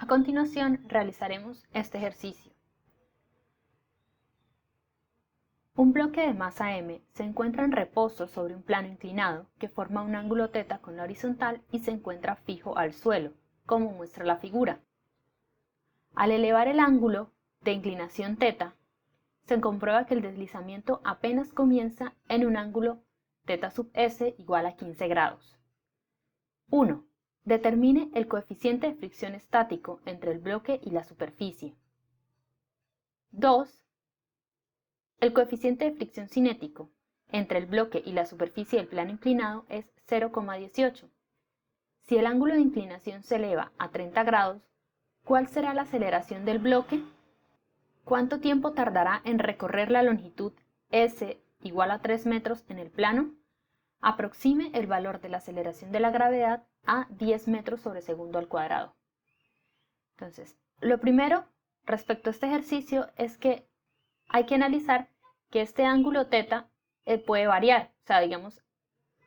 A continuación realizaremos este ejercicio. Un bloque de masa m se encuentra en reposo sobre un plano inclinado que forma un ángulo θ con la horizontal y se encuentra fijo al suelo, como muestra la figura. Al elevar el ángulo de inclinación θ, se comprueba que el deslizamiento apenas comienza en un ángulo θ sub s igual a 15 grados. 1. Determine el coeficiente de fricción estático entre el bloque y la superficie. 2. El coeficiente de fricción cinético entre el bloque y la superficie del plano inclinado es 0,18. Si el ángulo de inclinación se eleva a 30 grados, ¿cuál será la aceleración del bloque? ¿Cuánto tiempo tardará en recorrer la longitud s igual a 3 metros en el plano? Aproxime el valor de la aceleración de la gravedad a 10 metros sobre segundo al cuadrado. Entonces, lo primero respecto a este ejercicio es que hay que analizar que este ángulo θ puede variar. O sea, digamos,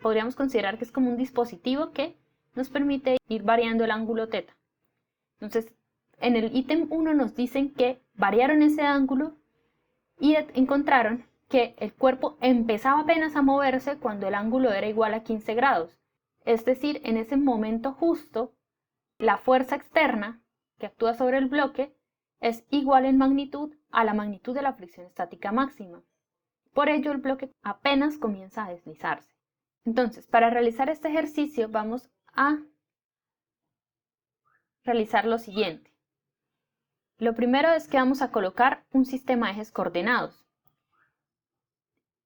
podríamos considerar que es como un dispositivo que nos permite ir variando el ángulo θ. Entonces, en el ítem 1 nos dicen que variaron ese ángulo y encontraron que el cuerpo empezaba apenas a moverse cuando el ángulo era igual a 15 grados. Es decir, en ese momento justo, la fuerza externa que actúa sobre el bloque es igual en magnitud a la magnitud de la fricción estática máxima. Por ello, el bloque apenas comienza a deslizarse. Entonces, para realizar este ejercicio vamos a realizar lo siguiente. Lo primero es que vamos a colocar un sistema de ejes coordenados.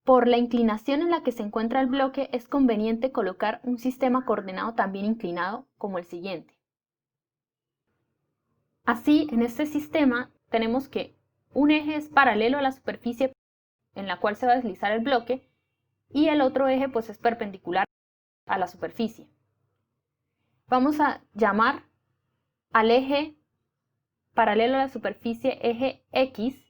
Por la inclinación en la que se encuentra el bloque, es conveniente colocar un sistema coordenado también inclinado, como el siguiente. Así, en este sistema tenemos que un eje es paralelo a la superficie en la cual se va a deslizar el bloque y el otro eje pues es perpendicular a la superficie. Vamos a llamar al eje paralelo a la superficie eje X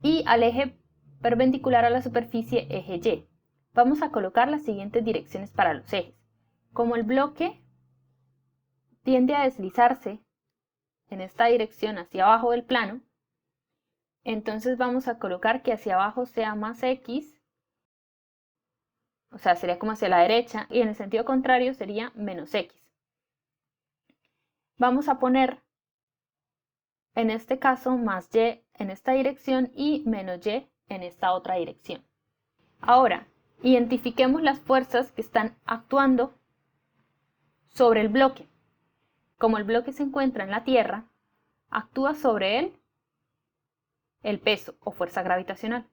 y al eje perpendicular a la superficie eje Y. Vamos a colocar las siguientes direcciones para los ejes. Como el bloque tiende a deslizarse en esta dirección hacia abajo del plano, entonces vamos a colocar que hacia abajo sea más X, o sea, sería como hacia la derecha, y en el sentido contrario sería menos X. Vamos a poner, en este caso, más Y en esta dirección y menos Y en esta otra dirección. Ahora, identifiquemos las fuerzas que están actuando sobre el bloque. Como el bloque se encuentra en la Tierra, actúa sobre él el peso o fuerza gravitacional.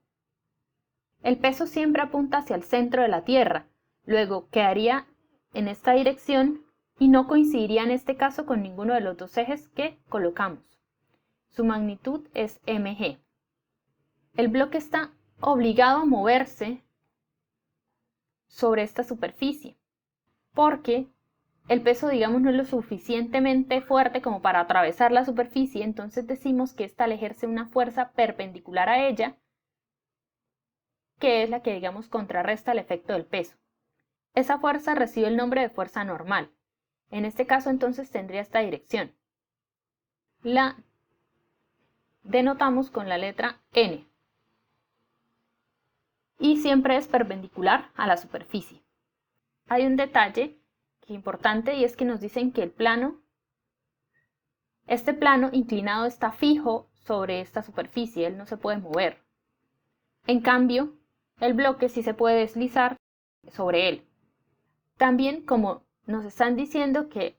El peso siempre apunta hacia el centro de la Tierra, luego quedaría en esta dirección y no coincidiría en este caso con ninguno de los dos ejes que colocamos. Su magnitud es mg. El bloque está obligado a moverse sobre esta superficie, porque el peso, digamos, no es lo suficientemente fuerte como para atravesar la superficie, entonces decimos que esta le ejerce una fuerza perpendicular a ella, que es la que, digamos, contrarresta el efecto del peso. Esa fuerza recibe el nombre de fuerza normal. En este caso, entonces, tendría esta dirección. La denotamos con la letra N. Y siempre es perpendicular a la superficie. Hay un detalle importante y es que nos dicen que este plano inclinado está fijo sobre esta superficie, él no se puede mover. En cambio, el bloque sí se puede deslizar sobre él. También, como nos están diciendo que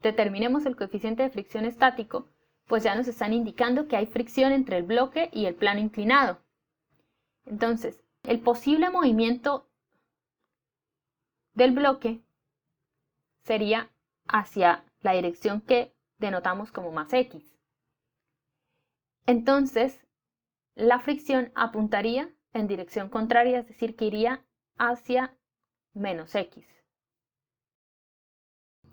determinemos el coeficiente de fricción estático, pues ya nos están indicando que hay fricción entre el bloque y el plano inclinado. Entonces, el posible movimiento del bloque sería hacia la dirección que denotamos como más X. Entonces, la fricción apuntaría en dirección contraria, es decir, que iría hacia menos X.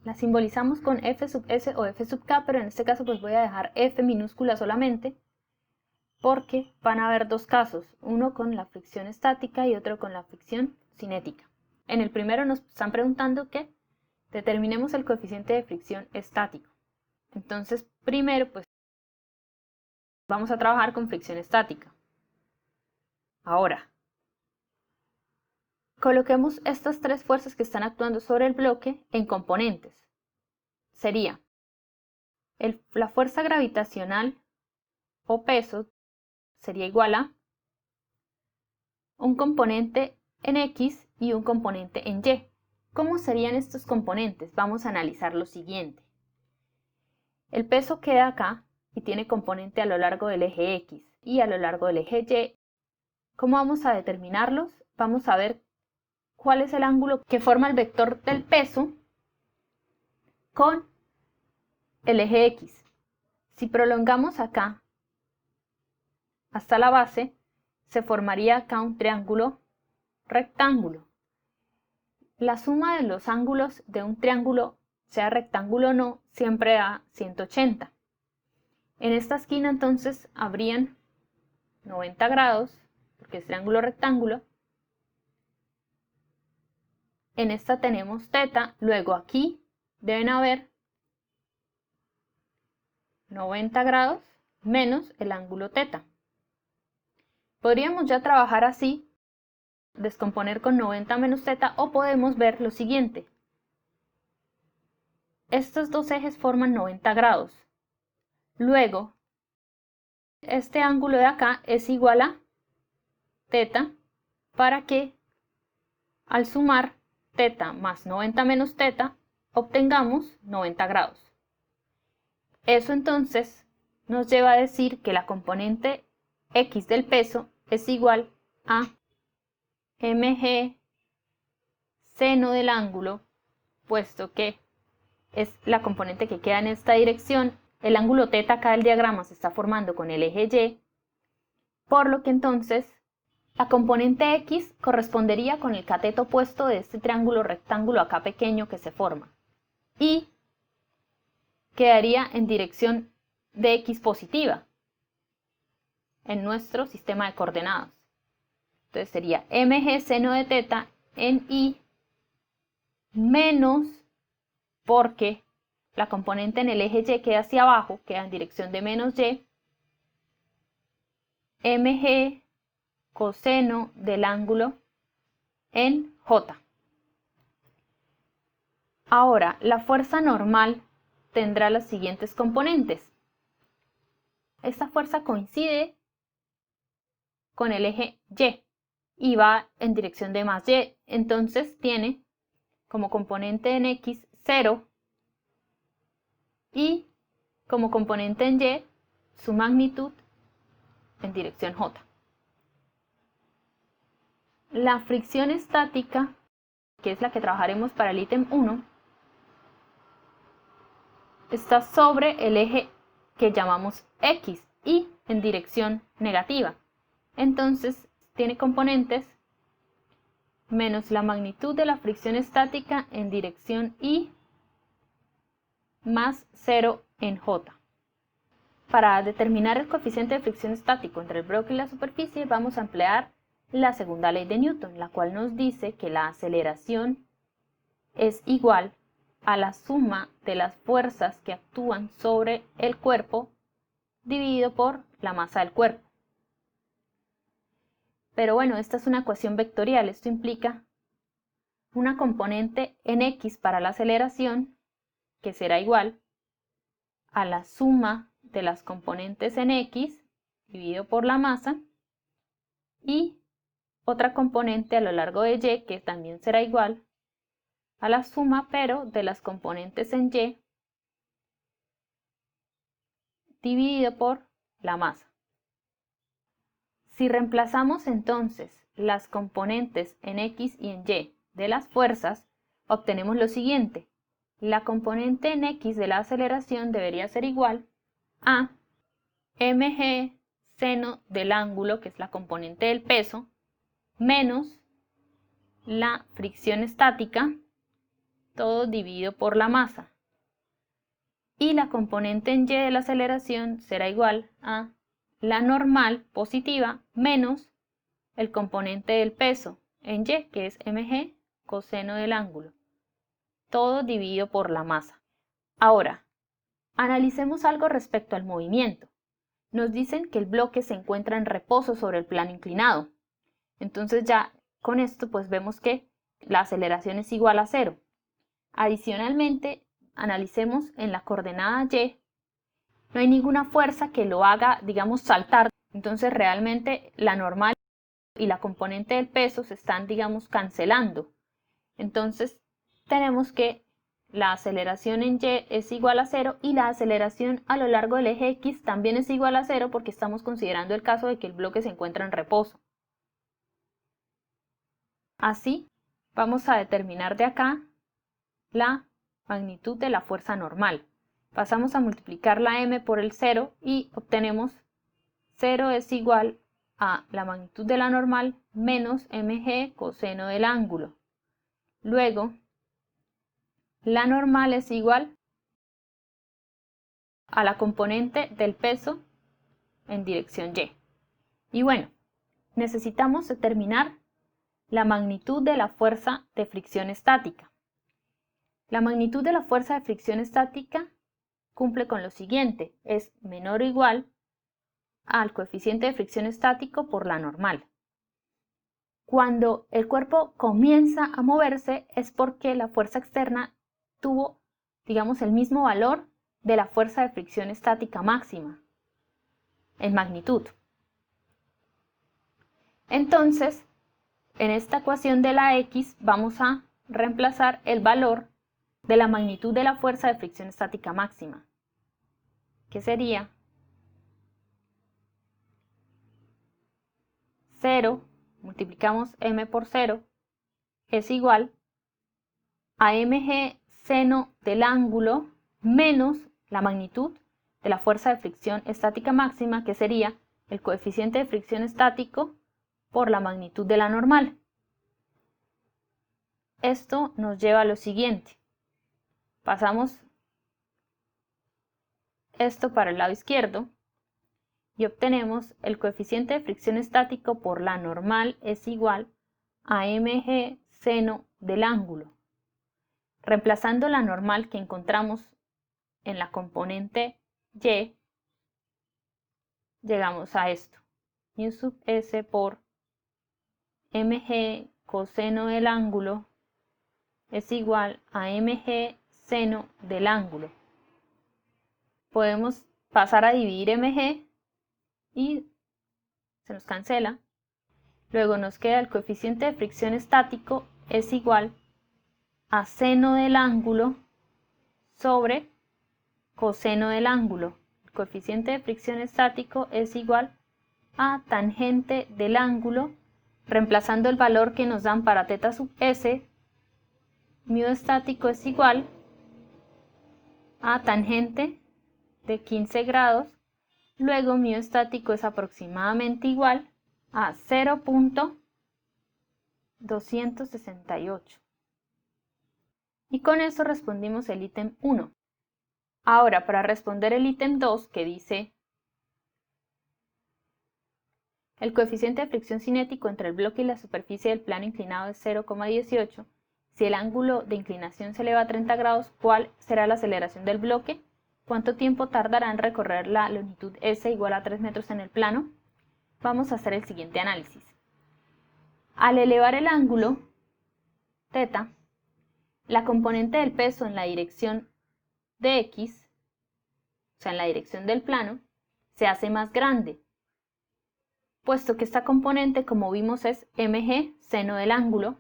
La simbolizamos con F sub S o F sub K, pero en este caso pues voy a dejar F minúscula solamente, porque van a haber dos casos, uno con la fricción estática y otro con la fricción cinética. En el primero nos están preguntando qué Determinemos el coeficiente de fricción estático. Entonces, primero, pues, vamos a trabajar con fricción estática. Ahora, coloquemos estas tres fuerzas que están actuando sobre el bloque en componentes. Sería la fuerza gravitacional o peso sería igual a un componente en X y un componente en Y. ¿Cómo serían estos componentes? Vamos a analizar lo siguiente. El peso queda acá y tiene componente a lo largo del eje X y a lo largo del eje Y. ¿Cómo vamos a determinarlos? Vamos a ver cuál es el ángulo que forma el vector del peso con el eje X. Si prolongamos acá hasta la base, se formaría acá un triángulo rectángulo. La suma de los ángulos de un triángulo, sea rectángulo o no, siempre da 180. En esta esquina entonces habrían 90 grados, porque es triángulo rectángulo. En esta tenemos θ, luego aquí deben haber 90 grados menos el ángulo θ. Podríamos ya trabajar así, descomponer con 90 menos θ, o podemos ver lo siguiente. Estos dos ejes forman 90 grados. Luego, este ángulo de acá es igual a θ, para que al sumar θ más 90 menos θ, obtengamos 90 grados. Eso entonces nos lleva a decir que la componente X del peso es igual a mg seno del ángulo, puesto que es la componente que queda en esta dirección. El ángulo θ acá del diagrama se está formando con el eje Y, por lo que entonces la componente X correspondería con el cateto opuesto de este triángulo rectángulo acá pequeño que se forma, y quedaría en dirección de X positiva en nuestro sistema de coordenadas. Entonces sería mg seno de θ en Y menos, porque la componente en el eje Y queda hacia abajo, queda en dirección de menos Y, mg coseno del ángulo en J. Ahora, la fuerza normal tendrá las siguientes componentes. Esta fuerza coincide con el eje Y va en dirección de más Y, entonces tiene como componente en X 0 y como componente en Y su magnitud en dirección J. La fricción estática, que es la que trabajaremos para el ítem 1, está sobre el eje que llamamos X y en dirección negativa. Entonces tiene componentes menos la magnitud de la fricción estática en dirección Y más 0 en J. Para determinar el coeficiente de fricción estático entre el bloque y la superficie, vamos a emplear la segunda ley de Newton, la cual nos dice que la aceleración es igual a la suma de las fuerzas que actúan sobre el cuerpo dividido por la masa del cuerpo. Pero bueno, esta es una ecuación vectorial. Esto implica una componente en X para la aceleración, que será igual a la suma de las componentes en X dividido por la masa, y otra componente a lo largo de Y, que también será igual a la suma, pero de las componentes en Y dividido por la masa. Si reemplazamos entonces las componentes en X y en Y de las fuerzas, obtenemos lo siguiente. La componente en X de la aceleración debería ser igual a mg seno del ángulo, que es la componente del peso, menos la fricción estática, todo dividido por la masa. Y la componente en Y de la aceleración será igual a la normal positiva menos el componente del peso en Y, que es mg coseno del ángulo, todo dividido por la masa. Ahora, analicemos algo respecto al movimiento. Nos dicen que el bloque se encuentra en reposo sobre el plano inclinado. Entonces ya con esto pues vemos que la aceleración es igual a 0. Adicionalmente, analicemos en la coordenada y, no hay ninguna fuerza que lo haga, digamos, saltar. Entonces realmente la normal y la componente del peso se están, digamos, cancelando. Entonces tenemos que la aceleración en y es igual a 0 y la aceleración a lo largo del eje X también es igual a 0 porque estamos considerando el caso de que el bloque se encuentra en reposo. Así, vamos a determinar de acá la magnitud de la fuerza normal. Pasamos a multiplicar la m por el 0 y obtenemos 0 es igual a la magnitud de la normal menos mg coseno del ángulo. Luego, la normal es igual a la componente del peso en dirección y. Y bueno, necesitamos determinar la magnitud de la fuerza de fricción estática. La magnitud de la fuerza de fricción estática cumple con lo siguiente, es menor o igual al coeficiente de fricción estático por la normal. Cuando el cuerpo comienza a moverse es porque la fuerza externa tuvo, digamos, el mismo valor de la fuerza de fricción estática máxima, en magnitud. Entonces, en esta ecuación de la X vamos a reemplazar el valor de la magnitud de la fuerza de fricción estática máxima, que sería 0, multiplicamos m por 0, es igual a mg seno del ángulo menos la magnitud de la fuerza de fricción estática máxima, que sería el coeficiente de fricción estático por la magnitud de la normal. Esto nos lleva a lo siguiente. Pasamos esto para el lado izquierdo y obtenemos el coeficiente de fricción estático por la normal es igual a mg seno del ángulo. Reemplazando la normal que encontramos en la componente y, llegamos a esto. mu sub s por mg coseno del ángulo es igual a mg seno del ángulo. Podemos pasar a dividir mg y se nos cancela. Luego nos queda el coeficiente de fricción estático es igual a seno del ángulo sobre coseno del ángulo. El coeficiente de fricción estático es igual a tangente del ángulo, reemplazando el valor que nos dan para θ sub s, mu estático es igual a tangente de 15 grados, luego mu estático es aproximadamente igual a 0.268. Y con eso respondimos el ítem 1. Ahora, para responder el ítem 2, que dice el coeficiente de fricción cinético entre el bloque y la superficie del plano inclinado es 0,18, si el ángulo de inclinación se eleva a 30 grados, ¿cuál será la aceleración del bloque? ¿Cuánto tiempo tardará en recorrer la longitud S igual a 3 metros en el plano? Vamos a hacer el siguiente análisis. Al elevar el ángulo θ, la componente del peso en la dirección de X, o sea, en la dirección del plano, se hace más grande, puesto que esta componente, como vimos, es mg, seno del ángulo,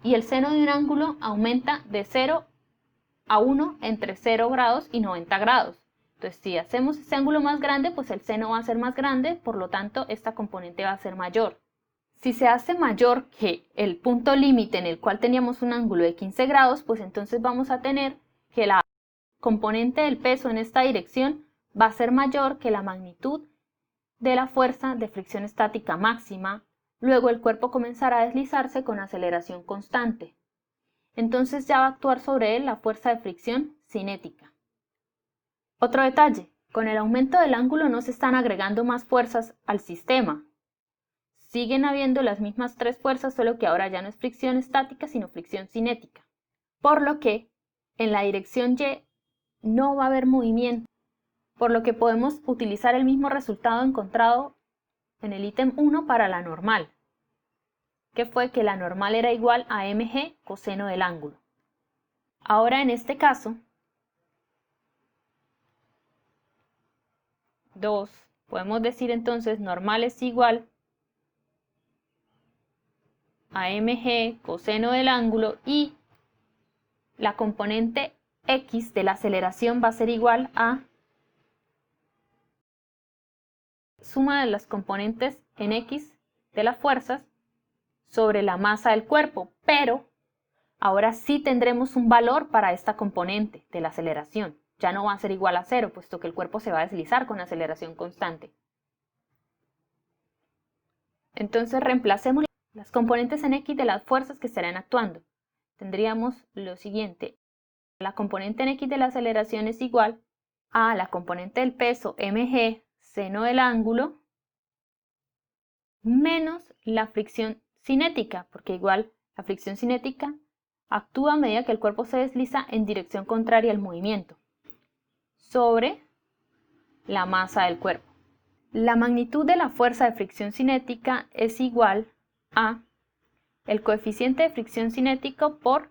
y el seno de un ángulo aumenta de 0 a 1 entre 0 grados y 90 grados. Entonces, si hacemos este ángulo más grande, pues el seno va a ser más grande, por lo tanto, esta componente va a ser mayor. Si se hace mayor que el punto límite en el cual teníamos un ángulo de 15 grados, pues entonces vamos a tener que la componente del peso en esta dirección va a ser mayor que la magnitud de la fuerza de fricción estática máxima. Luego el cuerpo comenzará a deslizarse con aceleración constante. Entonces ya va a actuar sobre él la fuerza de fricción cinética. Otro detalle, con el aumento del ángulo no se están agregando más fuerzas al sistema. Siguen habiendo las mismas tres fuerzas, solo que ahora ya no es fricción estática, sino fricción cinética. Por lo que en la dirección Y no va a haber movimiento, por lo que podemos utilizar el mismo resultado encontrado en el ítem 1 para la normal, que fue que la normal era igual a mg coseno del ángulo. Ahora en este caso, 2, podemos decir entonces normal es igual a mg coseno del ángulo y la componente x de la aceleración va a ser igual a suma de las componentes en x de las fuerzas sobre la masa del cuerpo, pero ahora sí tendremos un valor para esta componente de la aceleración. Ya no va a ser igual a 0, puesto que el cuerpo se va a deslizar con aceleración constante. Entonces reemplacemos las componentes en x de las fuerzas que estarán actuando. Tendríamos lo siguiente. La componente en x de la aceleración es igual a la componente del peso mg seno del ángulo menos la fricción cinética, porque igual la fricción cinética actúa a medida que el cuerpo se desliza en dirección contraria al movimiento, sobre la masa del cuerpo. La magnitud de la fuerza de fricción cinética es igual a el coeficiente de fricción cinético por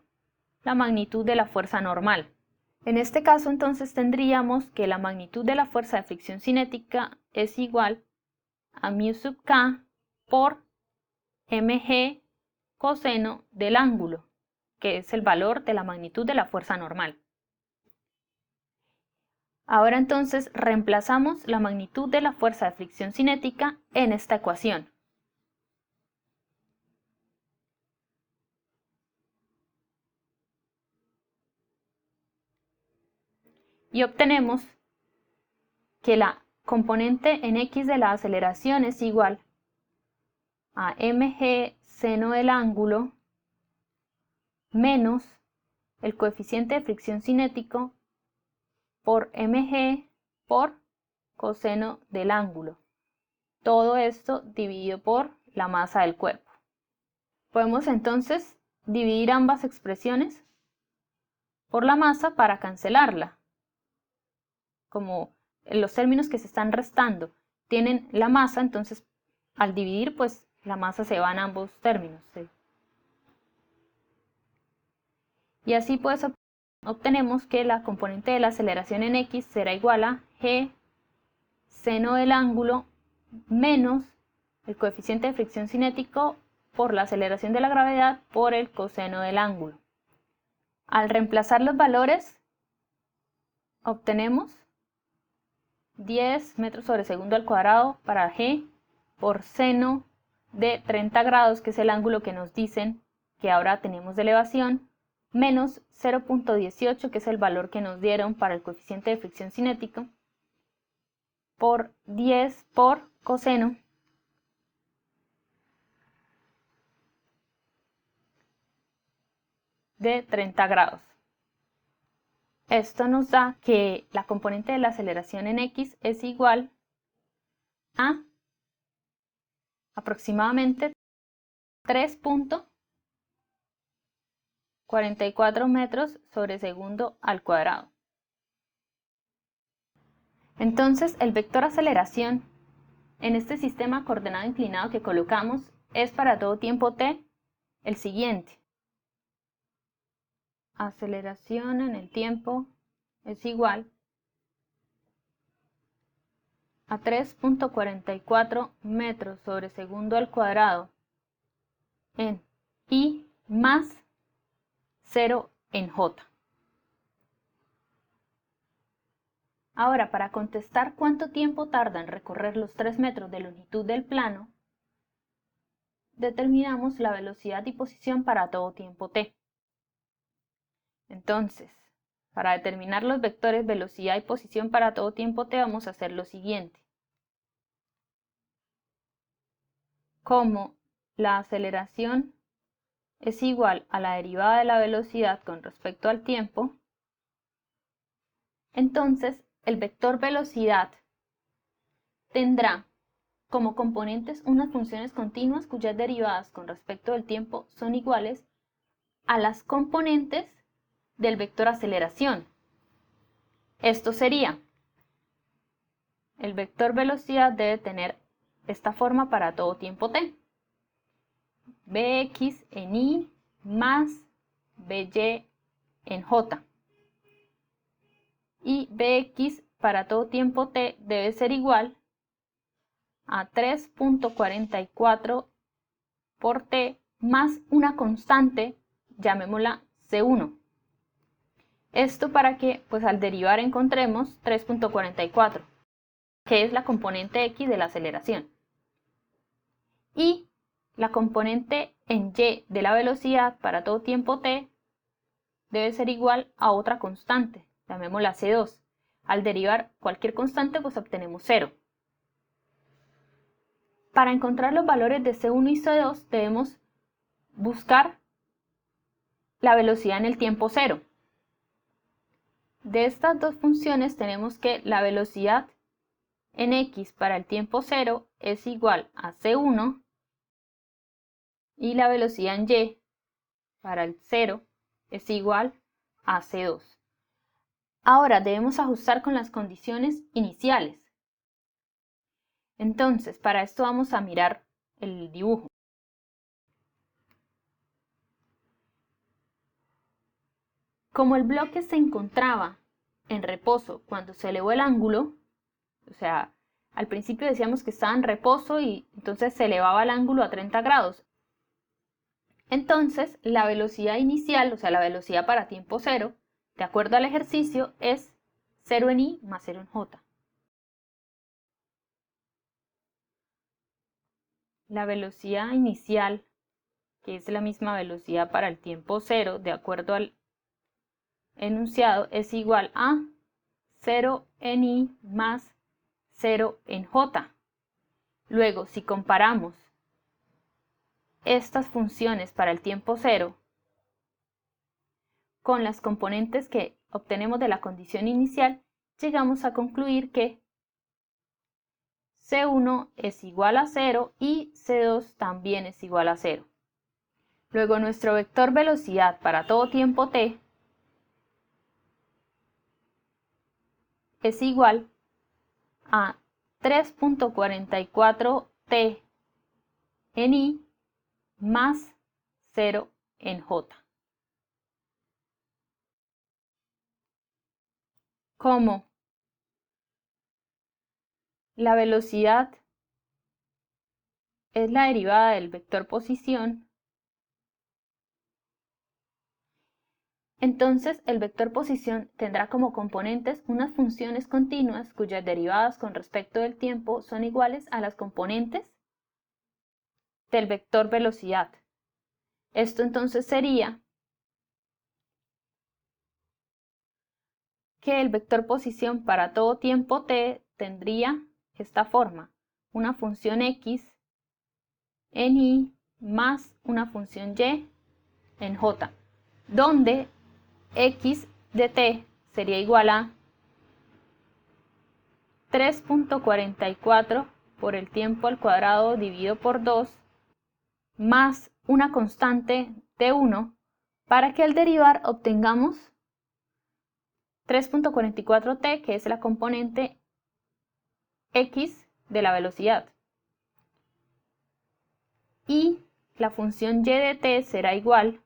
la magnitud de la fuerza normal. En este caso entonces tendríamos que la magnitud de la fuerza de fricción cinética es igual a mu sub k por mg coseno del ángulo, que es el valor de la magnitud de la fuerza normal. Ahora entonces reemplazamos la magnitud de la fuerza de fricción cinética en esta ecuación. Y obtenemos que la componente en x de la aceleración es igual a mg seno del ángulo menos el coeficiente de fricción cinético por mg por coseno del ángulo. Todo esto dividido por la masa del cuerpo. Podemos entonces dividir ambas expresiones por la masa para cancelarla. Como los términos que se están restando tienen la masa, entonces al dividir pues la masa se va en ambos términos, ¿sí? Y así pues obtenemos que la componente de la aceleración en x será igual a g seno del ángulo menos el coeficiente de fricción cinético por la aceleración de la gravedad por el coseno del ángulo. Al reemplazar los valores obtenemos 10 metros sobre segundo al cuadrado para g por seno de 30 grados, que es el ángulo que nos dicen que ahora tenemos de elevación, menos 0.18, que es el valor que nos dieron para el coeficiente de fricción cinético, por 10 por coseno de 30 grados. Esto nos da que la componente de la aceleración en x es igual a aproximadamente 3.44 metros sobre segundo al cuadrado. Entonces el vector aceleración en este sistema coordenado inclinado que colocamos es para todo tiempo t el siguiente. Aceleración en el tiempo es igual a 3.44 metros sobre segundo al cuadrado en I más 0 en J. Ahora, para contestar cuánto tiempo tarda en recorrer los 3 metros de longitud del plano, determinamos la velocidad y posición para todo tiempo t. Entonces, para determinar los vectores velocidad y posición para todo tiempo t vamos a hacer lo siguiente. Como la aceleración es igual a la derivada de la velocidad con respecto al tiempo, entonces el vector velocidad tendrá como componentes unas funciones continuas cuyas derivadas con respecto del tiempo son iguales a las componentes del vector aceleración. Esto sería, el vector velocidad debe tener esta forma para todo tiempo t. Bx en y más by en j. Y bx para todo tiempo t debe ser igual a 3.44 por t más una constante, llamémosla C1. Esto para que pues al derivar encontremos 3.44, que es la componente x de la aceleración. Y la componente en y de la velocidad para todo tiempo t debe ser igual a otra constante, llamémosla C2. Al derivar cualquier constante pues obtenemos 0. Para encontrar los valores de C1 y C2 debemos buscar la velocidad en el tiempo 0. De estas dos funciones tenemos que la velocidad en x para el tiempo 0 es igual a C1 y la velocidad en y para el 0 es igual a C2. Ahora debemos ajustar con las condiciones iniciales. Entonces, para esto vamos a mirar el dibujo. Como el bloque se encontraba en reposo cuando se elevó el ángulo, o sea, al principio decíamos que estaba en reposo y entonces se elevaba el ángulo a 30 grados. Entonces, la velocidad inicial, o sea, la velocidad para tiempo 0, de acuerdo al ejercicio, es 0 en y más 0 en j. La velocidad inicial, que es la misma velocidad para el tiempo 0, de acuerdo al enunciado, es igual a 0 en y más 0 en j. Luego, si comparamos estas funciones para el tiempo 0 con las componentes que obtenemos de la condición inicial, llegamos a concluir que C1 es igual a 0 y C2 también es igual a 0. Luego nuestro vector velocidad para todo tiempo t es igual a 3.44 t en y más 0 en j. Como la velocidad es la derivada del vector posición, entonces el vector posición tendrá como componentes unas funciones continuas cuyas derivadas con respecto del tiempo son iguales a las componentes del vector velocidad. Esto entonces sería que el vector posición para todo tiempo t tendría esta forma, una función x en y más una función y en j, donde x de t sería igual a 3.44 por el tiempo al cuadrado dividido por 2 más una constante t1 para que al derivar obtengamos 3.44t, que es la componente x de la velocidad. Y la función y de t será igual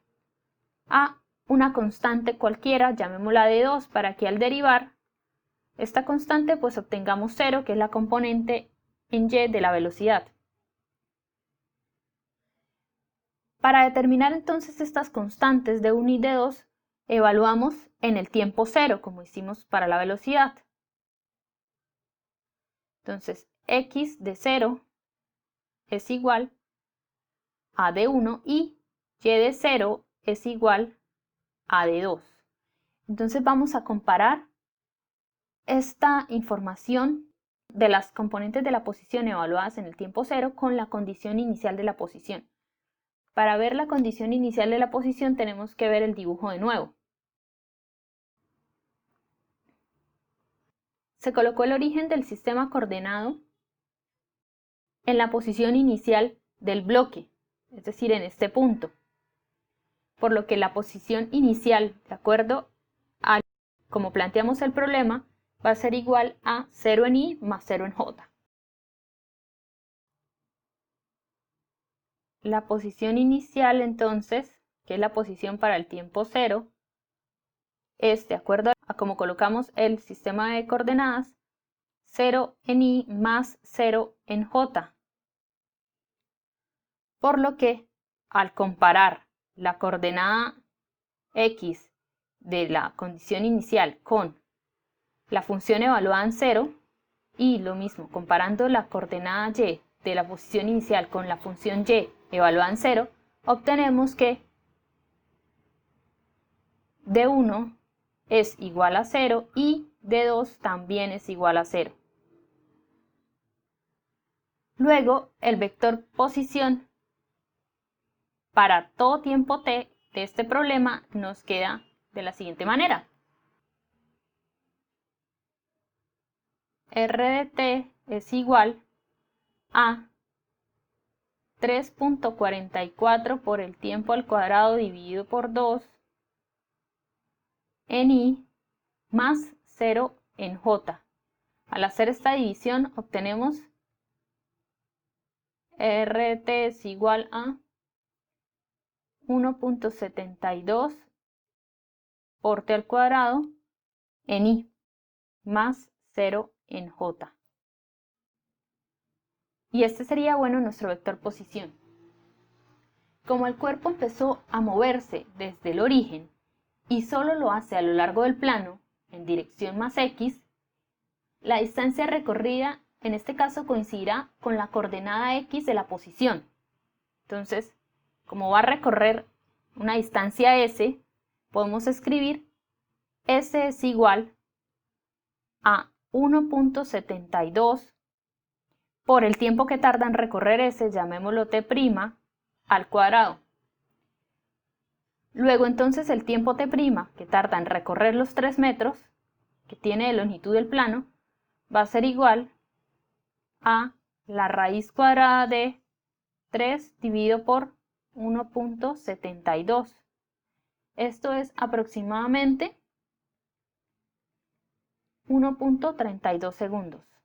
a una constante cualquiera, llamémosla de 2, para que al derivar esta constante pues obtengamos 0, que es la componente en y de la velocidad. Para determinar entonces estas constantes de 1 y de 2, evaluamos en el tiempo 0, como hicimos para la velocidad. Entonces, x de 0 es igual a d1 y y de 0 es igual a d2. Entonces vamos a comparar esta información de las componentes de la posición evaluadas en el tiempo 0 con la condición inicial de la posición. Para ver la condición inicial de la posición tenemos que ver el dibujo de nuevo. Se colocó el origen del sistema coordenado en la posición inicial del bloque, es decir, en este punto. por lo que la posición inicial, de acuerdo a como planteamos el problema, va a ser igual a 0 en i más 0 en j. La posición inicial, entonces, que es la posición para el tiempo 0, es, de acuerdo a cómo colocamos el sistema de coordenadas, 0 en i más 0 en j. Por lo que, al comparar la coordenada x de la condición inicial con la función evaluada en 0, y lo mismo, comparando la coordenada y de la posición inicial con la función y evaluada en 0, obtenemos que d1 es igual a 0 y d2 también es igual a 0. Luego, el vector posición para todo tiempo t de este problema nos queda de la siguiente manera. R de t es igual a 3.44 por el tiempo al cuadrado dividido por 2 en i más 0 en j. Al hacer esta división obtenemos R de t es igual a 1.72 por t al cuadrado en i más 0 en j. Y este sería, bueno, nuestro vector posición. Como el cuerpo empezó a moverse desde el origen y solo lo hace a lo largo del plano, en dirección más x, la distancia recorrida en este caso coincidirá con la coordenada x de la posición. Entonces, como va a recorrer una distancia s, podemos escribir s es igual a 1.72 por el tiempo que tarda en recorrer s, llamémoslo t', al cuadrado. Luego entonces el tiempo t' que tarda en recorrer los 3 metros, que tiene de longitud del plano, va a ser igual a la raíz cuadrada de 3 dividido por 1.72. Esto es aproximadamente 1.32 segundos.